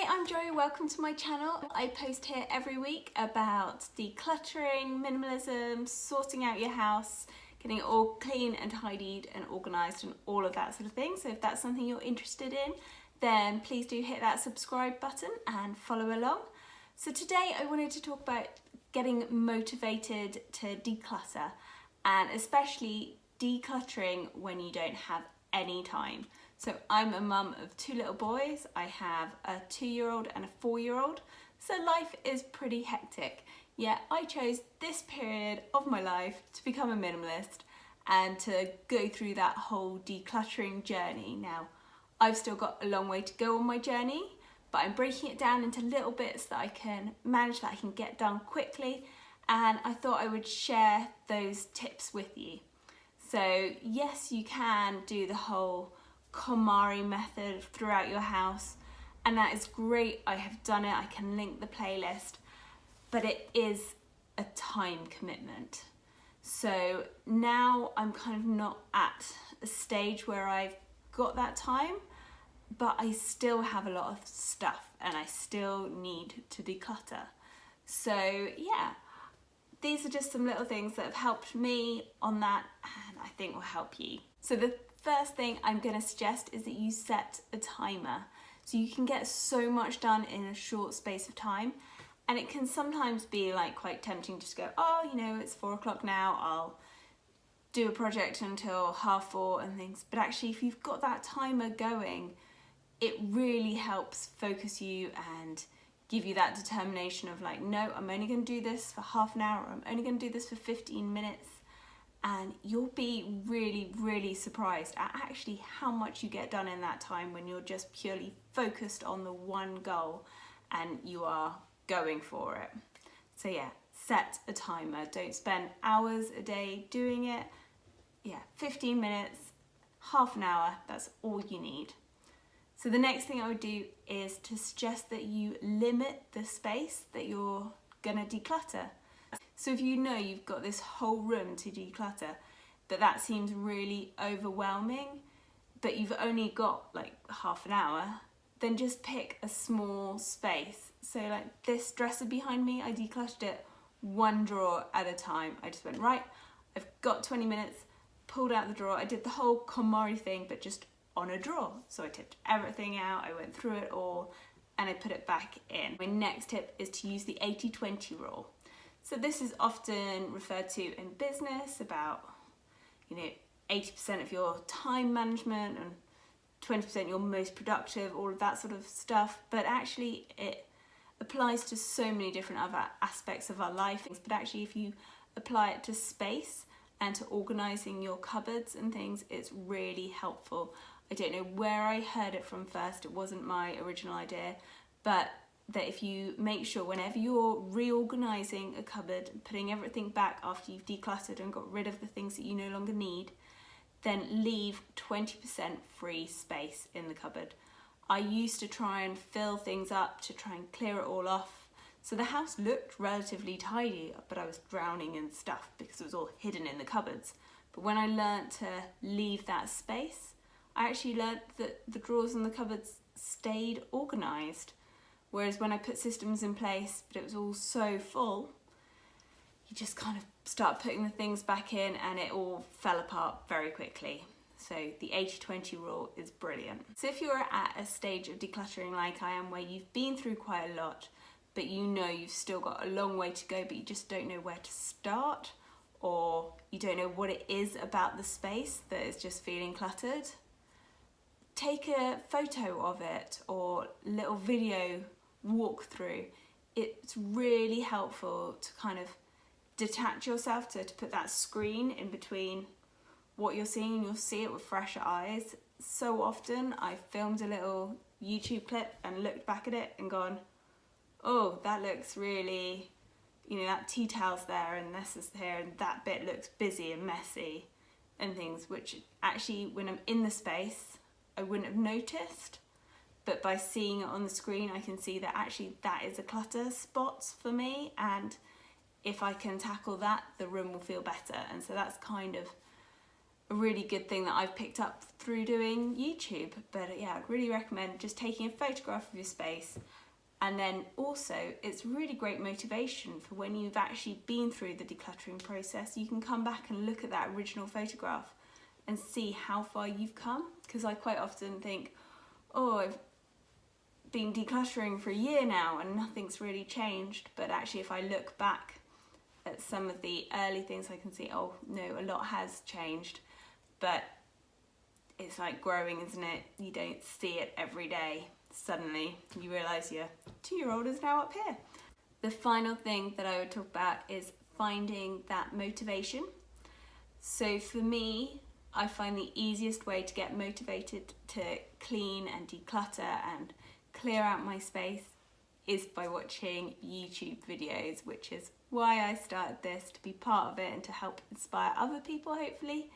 Hi, I'm Joy, welcome to my channel. I post here every week about decluttering, minimalism, sorting out your house, getting it all clean and tidied and organised and all of that sort of thing. So if that's something you're interested in, then please do hit that subscribe button and follow along. So today I wanted to talk about getting motivated to declutter, and especially decluttering when you don't have any time. So I'm a mum of two little boys. I have a 2-year-old and a 4-year-old. So life is pretty hectic. Yet I chose this period of my life to become a minimalist and to go through that whole decluttering journey. Now, I've still got a long way to go on my journey, but I'm breaking it down into little bits that I can manage, that I can get done quickly. And I thought I would share those tips with you. So yes, you can do the whole KonMari method throughout your house, and that is great. I have done it. I can link the playlist, but it is a time commitment. So now I'm kind of not at a stage where I've got that time, but I still have a lot of stuff and I still need to declutter. So yeah, these are just some little things that have helped me on that, and I think will help you. So the first thing I'm going to suggest is that you set a timer, so you can get so much done in a short space of time. And it can sometimes be like quite tempting just to go, oh, you know, it's 4 o'clock now, I'll do a project until 4:30 and things. But actually, if you've got that timer going, it really helps focus you and give you that determination of like, no, I'm only going to do this for half an hour, or I'm only going to do this for 15 minutes. And you'll be really, really surprised at actually how much you get done in that time when you're just purely focused on the one goal and you are going for it. So yeah, set a timer. Don't spend hours a day doing it. Yeah, 15 minutes, half an hour, that's all you need. So the next thing I would do is to suggest that you limit the space that you're gonna declutter. So if you know you've got this whole room to declutter, but that seems really overwhelming, but you've only got like half an hour, then just pick a small space. So like this dresser behind me, I decluttered it one drawer at a time. I just went, right, I've got 20 minutes, pulled out the drawer. I did the whole KonMari thing, but just on a drawer. So I tipped everything out, I went through it all, and I put it back in. My next tip is to use the 80-20 rule. So this is often referred to in business about, you know, 80% of your time management and 20% your most productive, all of that sort of stuff. But actually it applies to so many different other aspects of our life. But actually if you apply it to space and to organising your cupboards and things, it's really helpful. I don't know where I heard it from first, it wasn't my original idea, but that if you make sure whenever you're reorganising a cupboard, putting everything back after you've decluttered and got rid of the things that you no longer need, then leave 20% free space in the cupboard. I used to try and fill things up to try and clear it all off. So the house looked relatively tidy, but I was drowning in stuff because it was all hidden in the cupboards. But when I learnt to leave that space, I actually learnt that the drawers and the cupboards stayed organised. Whereas when I put systems in place, but it was all so full, you just kind of start putting the things back in and it all fell apart very quickly. So the 80-20 rule is brilliant. So if you're at a stage of decluttering like I am, where you've been through quite a lot, but you know you've still got a long way to go, but you just don't know where to start, or you don't know what it is about the space that is just feeling cluttered, take a photo of it or little video walk through. It's really helpful to kind of detach yourself, to put that screen in between what you're seeing, and you'll see it with fresher eyes. So often I've filmed a little YouTube clip and looked back at it and gone, oh, that looks really, you know, that tea towel's there and this is here and that bit looks busy and messy and things, which actually when I'm in the space I wouldn't have noticed. But by seeing it on the screen, I can see that actually that is a clutter spot for me, and if I can tackle that, the room will feel better. And so that's kind of a really good thing that I've picked up through doing YouTube. But yeah, I'd really recommend just taking a photograph of your space. And then also it's really great motivation for when you've actually been through the decluttering process. You can come back and look at that original photograph and see how far you've come. Because I quite often think, oh, I've been decluttering for a year now and nothing's really changed. But actually if I look back at some of the early things, I can see, oh no, a lot has changed. But it's like growing, isn't it? You don't see it every day. Suddenly you realise your 2-year-old is now up here. The final thing that I would talk about is finding that motivation. So for me, I find the easiest way to get motivated to clean and declutter and clear out my space is by watching YouTube videos, which is why I started this, to be part of it and to help inspire other people, hopefully.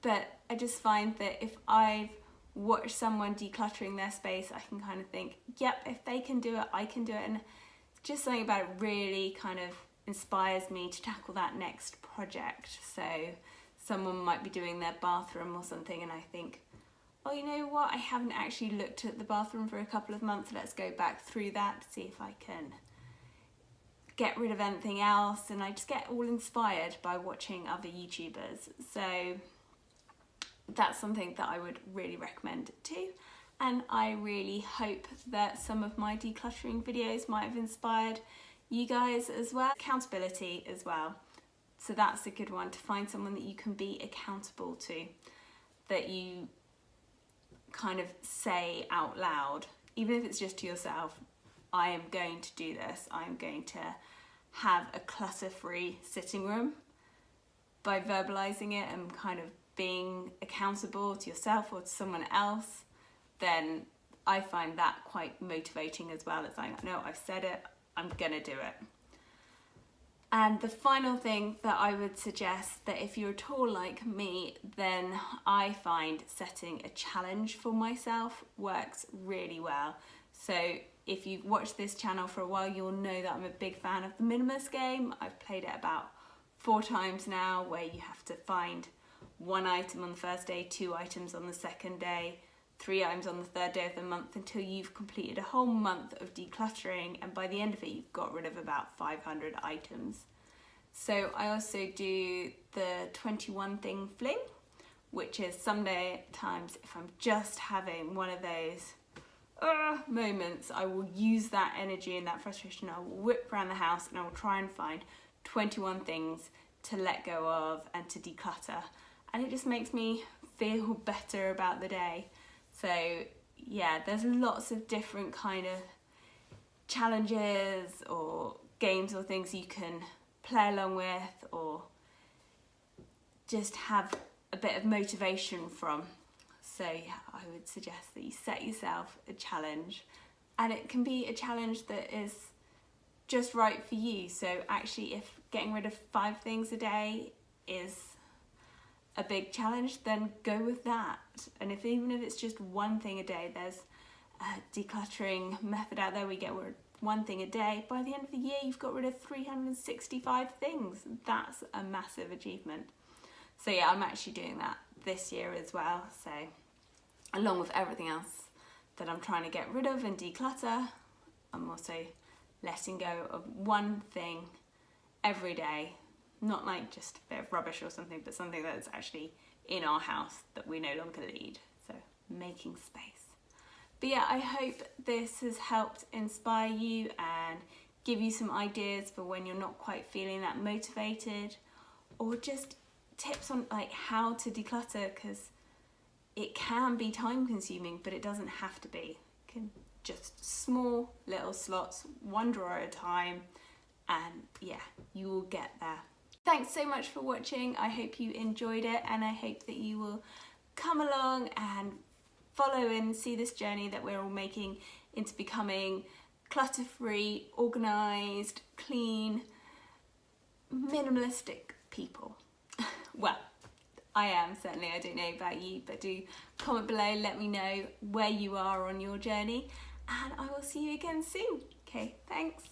But I just find that if I've watched someone decluttering their space, I can kind of think, yep, if they can do it, I can do it. And just something about it really kind of inspires me to tackle that next project. So someone might be doing their bathroom or something and I think, oh, you know what, I haven't actually looked at the bathroom for a couple of months. Let's go back through that to see if I can get rid of anything else. And I just get all inspired by watching other YouTubers. So that's something that I would really recommend too. And I really hope that some of my decluttering videos might have inspired you guys as well. Accountability as well. So that's a good one, to find someone that you can be accountable to, that you kind of say out loud, even if it's just to yourself, I am going to do this. I'm going to have a clutter-free sitting room. By verbalizing it and kind of being accountable to yourself or to someone else, then I find that quite motivating as well. It's like, no, I've said it, I'm gonna do it. And the final thing that I would suggest, that if you're at all like me, then I find setting a challenge for myself works really well. So if you've watched this channel for a while, you'll know that I'm a big fan of the minimalist game. I've played it about 4 times now, where you have to find 1 item on the first day, 2 items on the second day, 3 items on the 3rd day of the month, until you've completed a whole month of decluttering, and by the end of it you've got rid of about 500 items. So I also do the 21 thing fling, which is sometimes if I'm just having one of those moments, I will use that energy and that frustration, I will whip around the house and I will try and find 21 things to let go of and to declutter. And it just makes me feel better about the day. So yeah, there's lots of different kind of challenges or games or things you can play along with, or just have a bit of motivation from. So yeah, I would suggest that you set yourself a challenge, and it can be a challenge that is just right for you. So actually, if getting rid of 5 things a day is a big challenge, then go with that. And even if it's just 1 thing a day, there's a decluttering method out there where you get rid of 1 thing a day. By the end of the year, you've got rid of 365 things. That's a massive achievement. So yeah, I'm actually doing that this year as well. So along with everything else that I'm trying to get rid of and declutter, I'm also letting go of 1 thing every day. Not like just a bit of rubbish or something, but something that's actually in our house that we no longer need. So making space. But yeah, I hope this has helped inspire you and give you some ideas for when you're not quite feeling that motivated, or just tips on like how to declutter, because it can be time consuming, but it doesn't have to be. It can just small little slots, 1 drawer at a time, and yeah, you will get there. Thanks so much for watching. I hope you enjoyed it, and I hope that you will come along and follow and see this journey that we're all making into becoming clutter-free, organised, clean, minimalistic people. Well, I am, certainly. I don't know about you, but do comment below, let me know where you are on your journey, and I will see you again soon. Okay, thanks.